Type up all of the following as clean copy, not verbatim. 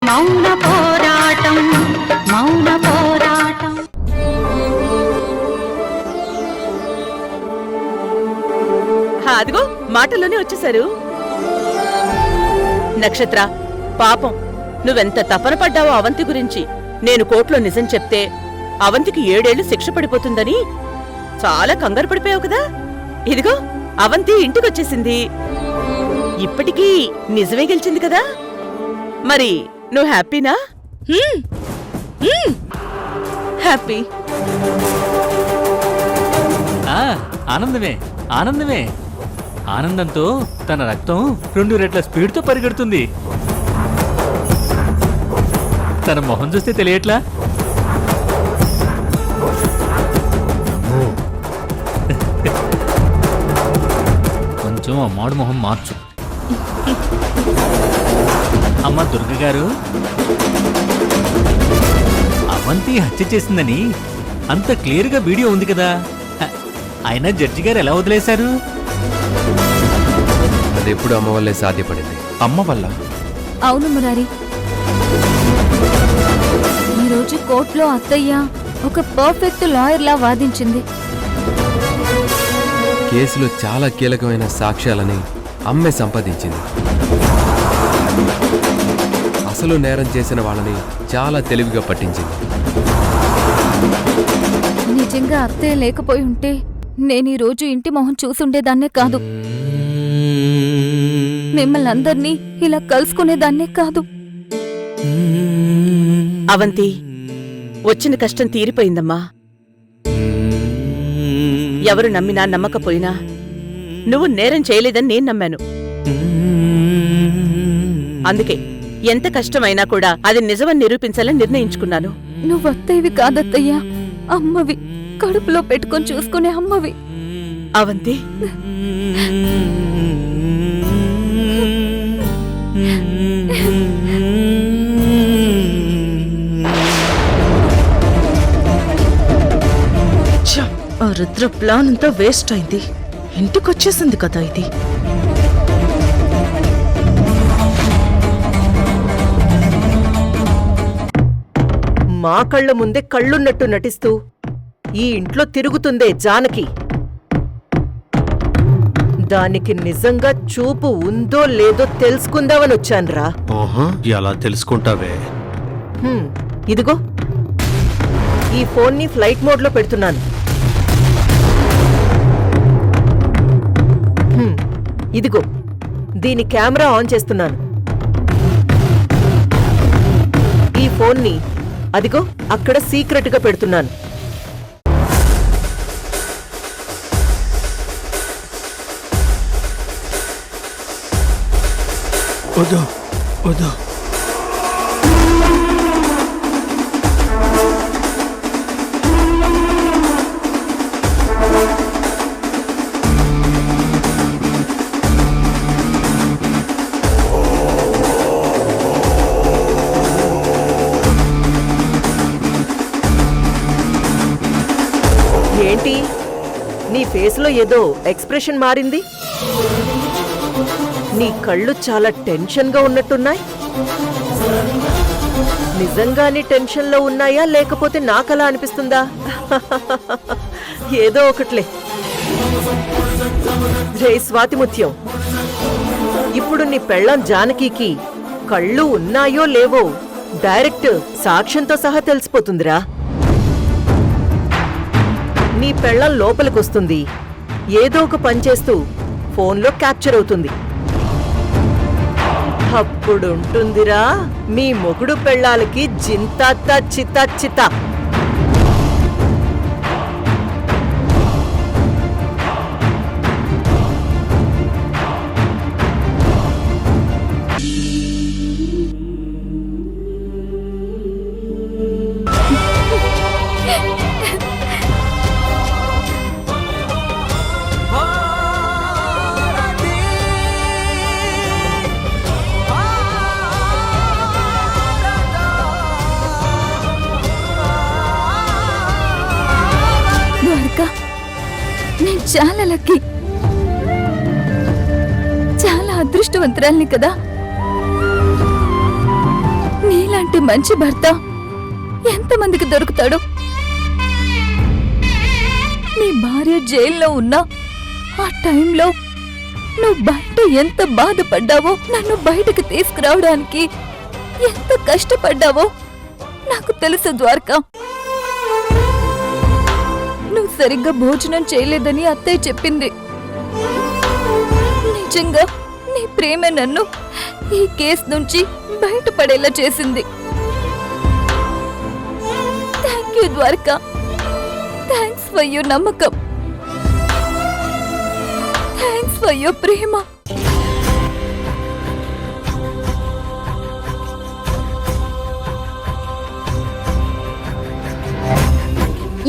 మౌన పోరాటం మౌన పోరాటం. అదిగో మాటల్లోనే వచ్చేశారు. నక్షత్ర, పాపం నువ్వెంత తపన పడ్డావో అవంతి గురించి. నేను కోర్టులో నిజం చెప్తే అవంతికి 7 ఏళ్లు శిక్ష పడిపోతుందని చాలా కంగారు పడిపోయావు కదా. ఇదిగో అవంతి ఇంటికొచ్చేసింది. ఇప్పటికీ నిజమే గెలిచింది కదా. మరి నువ్వు హ్యాపీనా? హ్యాపీ. ఆనందమే ఆనందమే. ఆనందంతో తన రక్తం 2 రెట్ల స్పీడ్తో పరిగెడుతుంది. తన మొహం చూస్తే తెలియట్లా? కొంచెం అమ్మాడు మొహం మార్చు. అమ్మ దుర్గ గారు, అవంతి హత్య చేసిందని అంత క్లియర్గా వీడియో ఉంది కదా, అయినా జడ్జి గారు ఎలా వదిలేశారు? అది ఎప్పుడు అమ్మ వల్లే సాధ్యపడింది. అమ్మ వల్ల? అవును మురారి. ఈరోజు కోర్టులో అత్తయ్య ఒక పర్ఫెక్ట్ లాయర్లా వాదించింది. కేసులో చాలా కీలకమైన సాక్ష్యాలని అమ్మే సంపాదించింది. అసలు నేరం చేసిన వాళ్ళని చాలా తెలివిగా పట్టించింది. నిజంగా అత్తయ్య లేకపోయి ఉంటే నేను ఈ రోజు ఇంటి మొహం చూసుండేదాన్నే కాదు. మిమ్మల్ని అందరినీ ఇలా కలుసుకునేదాన్నే కాదు. అవంతి, వచ్చిన కష్టం తీరిపోయిందమ్మా. ఎవరు నమ్మినా నమ్మకపోయినా నువ్వు నేరం చేయలేదని నేను నమ్మాను. అందుకే ఎంత కష్టమైనా కూడా అది నిజమని నిరూపించాలని నిర్ణయించుకున్నాను. నువ్వు అత్తయ్యవి కాదత్తయ్యా, అమ్మవి. కడుపులో పెట్టుకొని చూసుకునే అమ్మవి. అవంతి, ఆ రుద్ర ప్లాన్ అంతా వేస్ట్ అయింది. ఇంటికొచ్చేసింది కదా ఇది. మా కళ్ళ ముందే కళ్ళున్నట్టు నటిస్తూ ఈ ఇంట్లో తిరుగుతుందే జానకి. దానికి నిజంగా చూపు ఉందో లేదో తెలుసుకుందామని వచ్చాన్రా. ఎలా తెలుసుకుంటావే? ఇదిగో ఈ ఫోన్ని ఫ్లైట్ మోడ్లో పెడుతున్నాను. ఇదిగో దీని కెమెరా ఆన్ చేస్తున్నాను. ఈ ఫోన్ని అదిగో అక్కడ సీక్రెట్ గా పెడుతున్నాను. వద్దు వద్దు. ఏంటి నీ ఫేస్లో ఏదో ఎక్స్ప్రెషన్ మారింది? నీ కళ్ళు చాలా టెన్షన్గా ఉన్నట్టున్నాయి. నిజంగానే టెన్షన్లో ఉన్నాయా లేకపోతే నాకలా అనిపిస్తుందా? ఏదో ఒకట్లే. జై స్వాతిముత్యం, ఇప్పుడు నీ పెళ్ళాం జానకికి కళ్ళు ఉన్నాయో లేవో డైరెక్ట్ సాక్ష్యంతో సహా తెలిసిపోతుందిరా. నీ పెళ్ళం లోపలికొస్తుంది, ఏదో ఒక పని చేస్తూ ఫోన్లో క్యాప్చర్ అవుతుంది. అప్పుడుంటుందిరా మీ మొగుడు పెళ్ళాలకి జింతాత్తా చితా చితా. నేను చాలా లక్కీ, చాలా అదృష్టవంతురాల్ని కదా. నీ నీలాంటి మంచి భర్త ఎంతమందికి దొరుకుతాడు? నీ భార్య జైల్లో ఉన్నా ఆ టైంలో నువ్వు బయట ఎంత బాధపడ్డావో, నన్ను బయటకు తీసుకురావడానికి ఎంత కష్టపడ్డావో నాకు తెలుసు ద్వారకా. నువ్వు సరిగ్గా భోజనం చేయలేదని అత్తయ్య చెప్పింది. నిజంగా నీ ప్రేమ నన్ను ఈ కేసు నుంచి బయటపడేలా చేసింది. Thank you Dwaraka. Thanks for your నమ్మకం. థ్యాంక్స్ ఫర్ యువర్ ప్రేమ.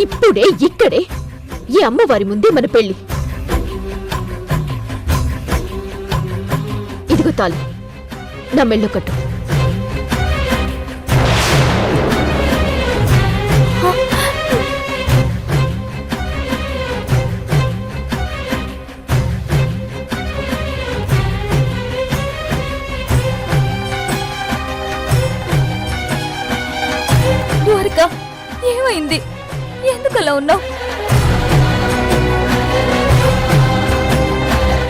ఇప్పుడే ఇక్కడే ఈ అమ్మవారి ముందే మన పెళ్లి. ఇదిగో తాళి, నా మెళ్ళో కట్టు. ద్వారకా, ఏమైంది? ఎందుకలా ఉన్నావు?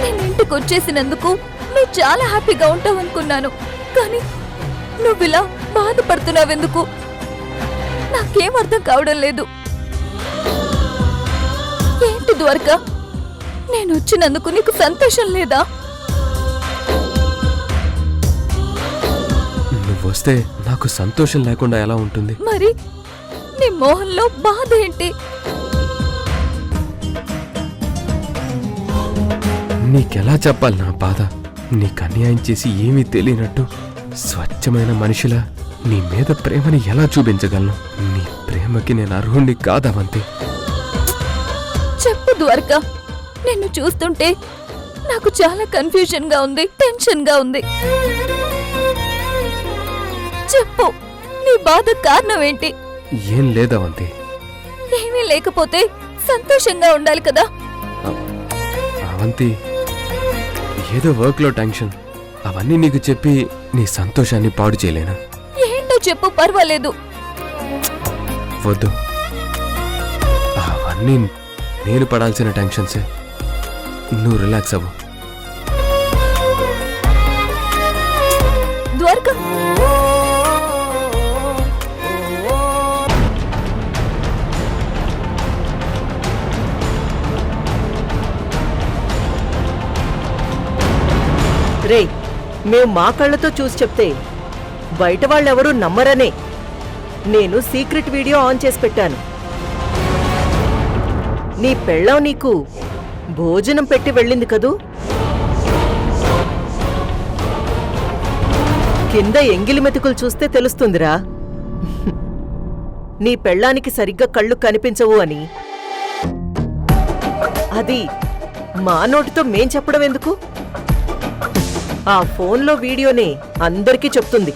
నేను ఇంటికి వచ్చేసినందుకు నువ్వు చాలా హ్యాపీగా ఉంటావు అనుకున్నాను, కానీ నువ్విలా బాధపడుతున్నావెందుకు? నాకేం అర్థం కావడం లేదు. ఏంటి ద్వారకా, నేను వచ్చినందుకు నీకు సంతోషం లేదా? నువ్వొస్తే నాకు సంతోషం లేకుండా ఎలా ఉంటుంది? మరి నీ మోహంలో బాధ ఏంటి? నీకెలా చెప్పాలి నా బాధ? నీకు అన్యాయం చేసి ఏమీ తెలియనట్టు స్వచ్ఛమైన మనిషిలా నీ మీద ప్రేమని ఎలా చూపించగలను? నీ ప్రేమకి నేను అర్హుణ్ణి కాదవంతి. చెప్పు ద్వారకా, నిన్ను చూస్తుంటే నాకు చాలా కన్ఫ్యూజన్ గా ఉంది, టెన్షన్ గా ఉంది. చెప్పు, నీ బాధ కారణం ఏంటి? ఏం లేదవంతి. ఏమీ లేకపోతే సంతోషంగా ఉండాలి కదా. అవంతి, ఏదో వర్క్లో టెన్షన్. అవన్నీ నీకు చెప్పి నీ సంతోషాన్ని పాడు చేయలేనా? ఏంటో చెప్పు, పర్వాలేదు. వద్దు, అవన్నీ నేను పడాల్సిన టెన్షన్సే. నువ్వు రిలాక్స్ అవ్వు. ద్వారకా, రే, మేం మా కళ్ళతో చూసి చెప్తే బయట వాళ్ళెవరూ నమ్మరనే నేను సీక్రెట్ వీడియో ఆన్ చేసి పెట్టాను. నీ పెళ్ళం నీకు భోజనం పెట్టి వెళ్ళింది కదూ? కింద ఎంగిలి మెతుకులు చూస్తే తెలుస్తుందిరా నీ పెళ్ళానికి సరిగ్గా కళ్ళు కనిపించవు అని. అది మా నోటితో మేం చెప్పడం ఎందుకు? ఆ ఫోన్లో వీడియోనే అందరికీ చెప్తుంది.